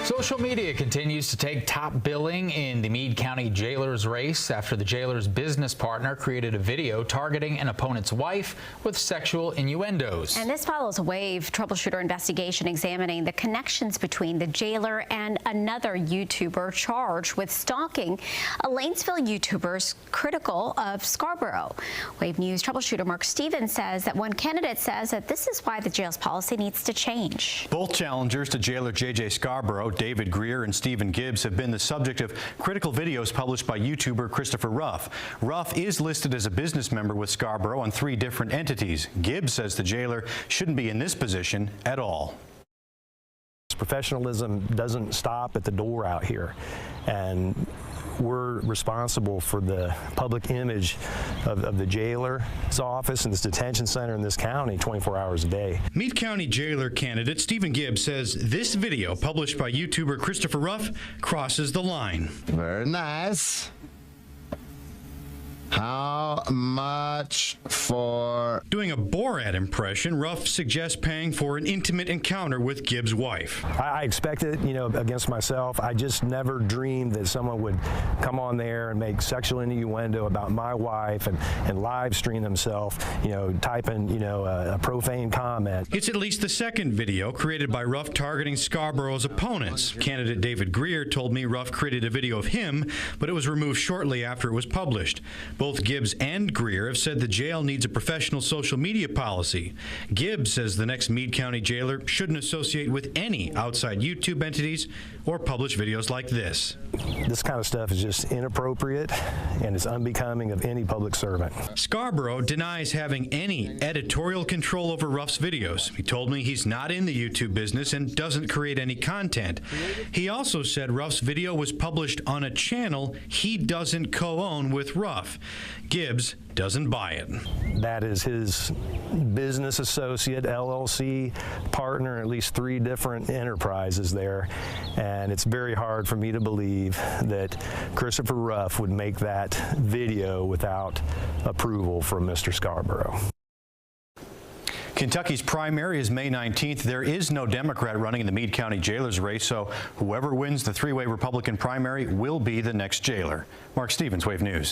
Social media continues to take top billing in the Meade County jailer's race after the jailer's business partner created a video targeting an opponent's wife with sexual innuendos. And this follows a WAVE troubleshooter investigation examining the connections between the jailer and another YouTuber charged with stalking a Lanesville YouTuber critical of Scarborough. WAVE News troubleshooter Mark Stevens says that one candidate says that this is why the jail's policy needs to change. Both challengers to jailer J.J. Scarborough, David Greer and Stephen Gibbs, have been the subject of critical videos published by YouTuber Christopher Ruff. Ruff is listed as a business member with Scarborough on 3 different entities. Gibbs says the jailer shouldn't be in this position at all. Professionalism doesn't stop at the door out here, and we're responsible for the public image of the jailer's office and this detention center in this county 24 hours a day. Meade County jailer candidate Stephen Gibbs says this video published by YouTuber Christopher Ruff crosses the line. Very nice. How much for... Doing a Borat impression, Ruff suggests paying for an intimate encounter with Gibbs' wife. I expect it, against myself. I just never dreamed that someone would come on there and make sexual innuendo about my wife and live stream themselves, type in, a profane comment. It's at least the second video created by Ruff targeting Scarborough's opponents. Candidate David Greer told me Ruff created a video of him, but it was removed shortly after it was published. Both Gibbs and Greer have said the jail needs a professional social media policy. Gibbs says the next Meade County jailer shouldn't associate with any outside YouTube entities or publish videos like this. This kind of stuff is just inappropriate and it's unbecoming of any public servant. Scarborough denies having any editorial control over Ruff's videos. He told me he's not in the YouTube business and doesn't create any content. He also said Ruff's video was published on a channel he doesn't co-own with Ruff. Gibbs doesn't buy it. That is his business associate, LLC partner, at least 3 different enterprises there. And it's very hard for me to believe that Christopher Ruff would make that video without approval from Mr. Scarborough. Kentucky's primary is May 19th. There is no Democrat running in the Meade County jailer's race, so whoever wins the 3-way Republican primary will be the next jailer. Mark Stevens, WAVE News.